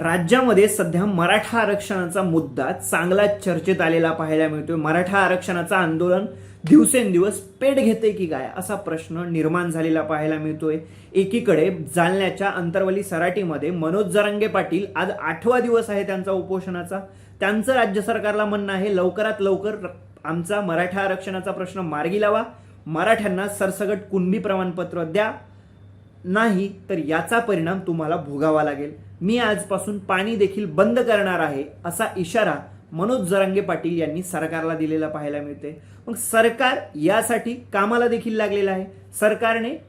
राज्यामध्ये सध्या मराठा आरक्षणाचा मुद्दा चांगला चर्चेत आलेला पाहायला मिळतोय। मराठा आरक्षणाचं आंदोलन दिवसेंदिवस पेट घेते की काय असा प्रश्न निर्माण झालेला पाहायला मिळतोय। एकीकडे जालन्याच्या अंतरवली सराटीमध्ये मनोज जरांगे पाटील आज 8वा दिवस आहे त्यांचा उपोषणाचा। त्यांचं राज्य सरकारला म्हणणं आहे लवकरात लवकर आमचा मराठा आरक्षणाचा प्रश्न मार्गी लावा, मराठ्यांना सरसकट कुणबी प्रमाणपत्र द्या, नाही तर याचा परिणाम तुम्हाला भोगावा लागेल। मी आजपासून पाणी देखील बंद करणार आहे असा इशारा मनोज जरांगे पाटील यांनी सरकारला दिलेला पाहायला मिळते। मग सरकार यासाठी कामाला देखील लागलेलं आहे।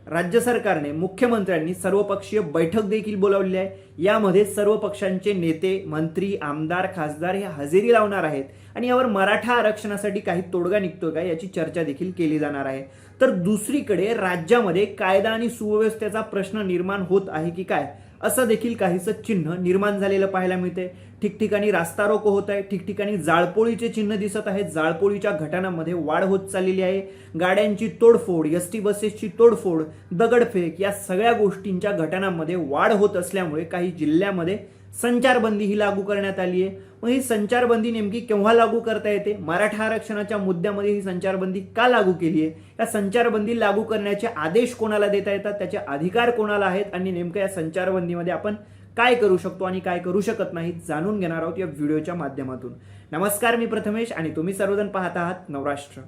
राज्य सरकारने मुख्यमंत्र्यांनी सर्वपक्षीय बैठक देखील बोलावली आहे। यामध्ये सर्व पक्षांचे नेते, मंत्री, आमदार, खासदार हे हजेरी लावणार आहेत आणि यावर मराठा आरक्षणासाठी काही तोडगा निघतोय का याची चर्चा देखील केली जाणार आहे। तर दुसरीकडे राज्यामध्ये कायदा आणि सुव्यवस्थेचा प्रश्न निर्माण होत आहे की काय असं देखील काहीसं चिन्ह निर्माण झालेलं पाहायला मिळते। ठिकठिकाणी रास्ता रोको होत आहे, ठिकठिकाणी जाळपोळीचे चिन्ह दिसत आहेत। जाळपोळीच्या घटनांमध्ये वाढ होत चाललेली आहे। गाड्यांची तोडफोड, एसटी बसेसची तोडफोड, दगडफेक या सगळ्या गोष्टींच्या घटनांमध्ये वाढ होत असल्यामुळे काही जिल्ह्यामध्ये संचारबंदी ही लागू करण्यात आली आहे। मग ही संचारबंदी नेमकी केव्हा लागू करता येते? मराठा आरक्षणाच्या मुद्द्यामध्ये ही संचारबंदी का लागू केली आहे? या संचारबंदी लागू करण्याचे आदेश कोणाला देता येतात, त्याचे अधिकार कोणाला आहेत आणि नेमकं या संचारबंदीमध्ये आपण काय करू शकतो आणि काय करू शकत नाही जाणून घेणार आहोत या व्हिडिओच्या माध्यमातून। नमस्कार, मी प्रथमेश आणि तुम्ही सर्वजण पाहत आहात नवराष्ट्र।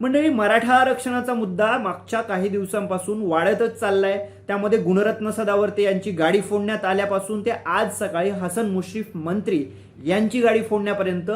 मंडळी, मराठा आरक्षणाचा मुद्दा मागच्या काही दिवसांपासून वाढतच चाललाय। त्यामध्ये गुणरत्न सदावर्ते यांची गाडी फोडण्यात आल्यापासून ते आज सकाळी हसन मुश्रीफ मंत्री यांची गाडी फोडण्यापर्यंत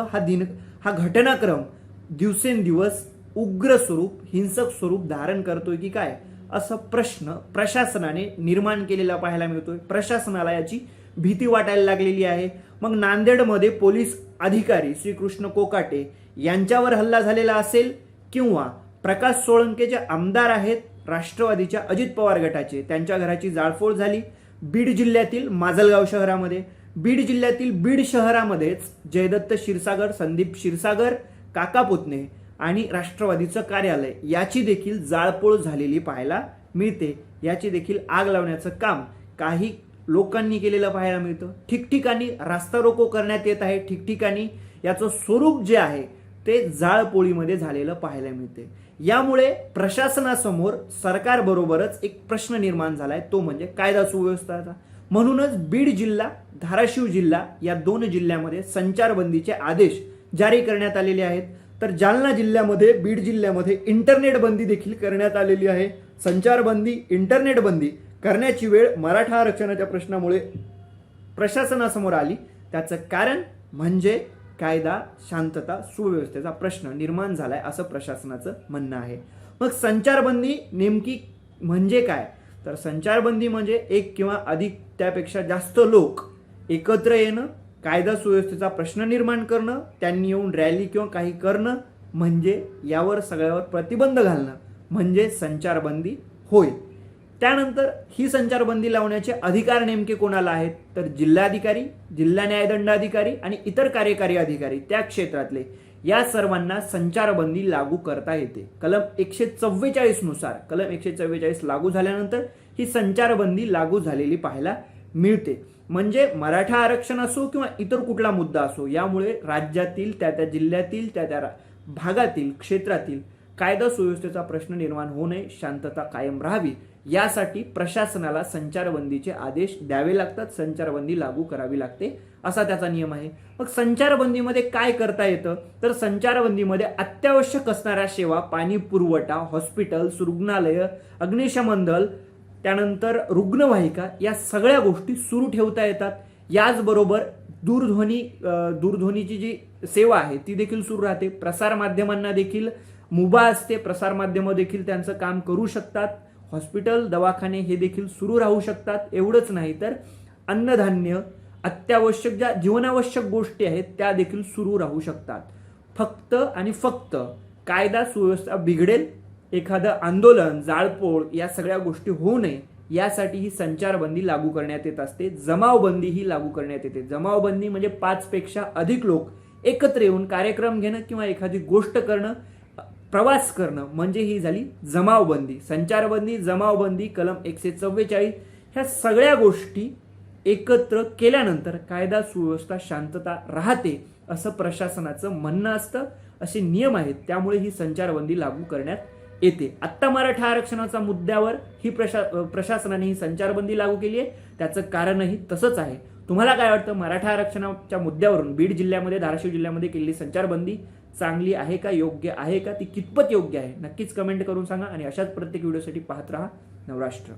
हा घटनाक्रम दिवसेंदिवस उग्र स्वरूप, हिंसक स्वरूप धारण करतोय की काय असं प्रश्न प्रशासनाने निर्माण केलेला पाहायला मिळतोय। प्रशासनाला याची भीती वाटायला लागलेली आहे। मग नांदेडमध्ये पोलीस अधिकारी श्रीकृष्ण कोकाटे यांच्यावर हल्ला झालेला असेल किंवा प्रकाश सोळंके जे आमदार आहेत राष्ट्रवादीच्या अजित पवार गटाचे, त्यांच्या घराची जाळपोळ झाली। बीड जिल्ह्यातील माजलगाव शहरामध्ये, बीड शहरामध्येच जयदत्त क्षीरसागर, संदीप क्षीरसागर, काका पुतणे आणि राष्ट्रवादीचं कार्यालय याची देखील जाळपोळ झालेली पाहायला मिळते। याची देखील आग लावण्याचं काम काही लोकांनी केलेलं पाहायला मिळतं। ठिकठिकाणी रास्ता रोको करण्यात येत आहे। ठिकठिकाणी याचं स्वरूप जे आहे ते जाळपोळीमध्ये झालेलं पाहायला मिळते। यामुळे प्रशासनासमोर सरकारबरोबरच एक प्रश्न निर्माण झालाय, तो म्हणजे कायदा सुव्यवस्थेचा। म्हणूनच बीड जिल्हा, धाराशिव जिल्हा या दोन जिल्ह्यामध्ये संचारबंदीचे आदेश जारी करण्यात आलेले आहेत। तर जालना जिल्ह्यामध्ये, बीड जिल्ह्यामध्ये इंटरनेट बंदी देखील करण्यात आलेली आहे। संचारबंदी, इंटरनेट बंदी करण्याची वेळ मराठा आरक्षणाच्या प्रश्नामुळे प्रशासनासमोर आली। त्याचं कारण म्हणजे कायदा, शांतता, सुव्यवस्थेचा प्रश्न निर्माण झालाय असं प्रशासनाचं म्हणणं आहे। मग संचारबंदी नेमकी म्हणजे काय? तर संचारबंदी म्हणजे एक किंवा अधिक त्यापेक्षा जास्त लोक एकत्र येणं, कायदा सुव्यवस्थेचा प्रश्न निर्माण करणं, त्यांनी येऊन रॅली किंवा काही करणं, म्हणजे यावर सगळ्यावर प्रतिबंध घालणं म्हणजे संचारबंदी होय। त्यानंतर ही संचारबंदी लावण्याचे अधिकार नेमके कोणाला आहेत? तर जिल्हाधिकारी, जिल्हा न्यायदंडाधिकारी आणि इतर कार्यकारी अधिकारी त्या क्षेत्रातले या सर्वांना संचारबंदी लागू करता येते। कलम 144 नुसार, कलम 144 लागू झाल्यानंतर ही संचारबंदी लागू झालेली पाहायला मिळते। म्हणजे मराठा आरक्षण असो किंवा इतर कुठला मुद्दा असो, यामुळे राज्यातील त्या जिल्ह्यातील त्या भागातील, क्षेत्रातील कायदा सुव्यवस्थेचा प्रश्न निर्माण होऊ नये, शांतता कायम राहावी यासाठी प्रशासनाला संचारबंदीचे आदेश द्यावे लागतात, संचारबंदी लागू करावी लागते असा त्याचा नियम आहे। मग संचारबंदीमध्ये काय करता येतं? तर संचारबंदीमध्ये अत्यावश्यक असणाऱ्या सेवा, पाणी पुरवठा, हॉस्पिटल्स, रुग्णालय, अग्निशमन दल, त्यानंतर रुग्णवाहिका या सगळ्या गोष्टी सुरू ठेवता येतात। याचबरोबर दूरध्वनीची जी सेवा आहे ती देखील सुरू राहते। प्रसार माध्यमांना देखील मुभा असते, प्रसार माध्यमं देखील त्यांचं काम करू शकतात। हॉस्पिटल, दवाखाने हे देखील सुरू राहू शकतात। एवढंच नाही तर अन्नधान्य, अत्यावश्यक ज्या जीवनावश्यक गोष्टी आहेत त्या देखील सुरू राहू शकतात। फक्त आणि फक्त कायदा सुव्यवस्था बिघडेल, एखादं आंदोलन, जाळपोळ या सगळ्या गोष्टी होऊ नये यासाठी ही संचारबंदी लागू करण्यात येत असते। जमावबंदी ही लागू करण्यात येते। जमावबंदी म्हणजे 5 पेक्षा अधिक लोक एकत्र येऊन कार्यक्रम घेणं किंवा एखादी गोष्ट करणं, प्रवास करणं म्हणजे ही झाली जमावबंदी। संचारबंदी, जमावबंदी, कलम 144 ह्या सगळ्या गोष्टी एकत्र केल्यानंतर कायदा सुव्यवस्था शांतता राहते असं प्रशासनाचं म्हणणं असतं. असे नियम आहेत, त्यामुळे ही संचारबंदी लागू करण्यात येते. आत्ता मराठा आरक्षणाच्या मुद्द्यावर ही प्रशासनाने ही संचारबंदी लागू केली आहे. त्याचं कारणही तसंच आहे. तुम्हाला काय वाटतं, मराठा आरक्षणाच्या मुद्द्यावरून बीड जिल्ह्यामध्ये, धाराशिव जिल्ह्यामध्ये केलेली संचारबंदी चांगली आहे का, योग्य आहे का, ती कितपत योग्य आहे? नक्कीच कमेंट करून सांगा आणि अशाच प्रत्येक व्हिडिओसाठी पाहत राहा नवराष्ट्र.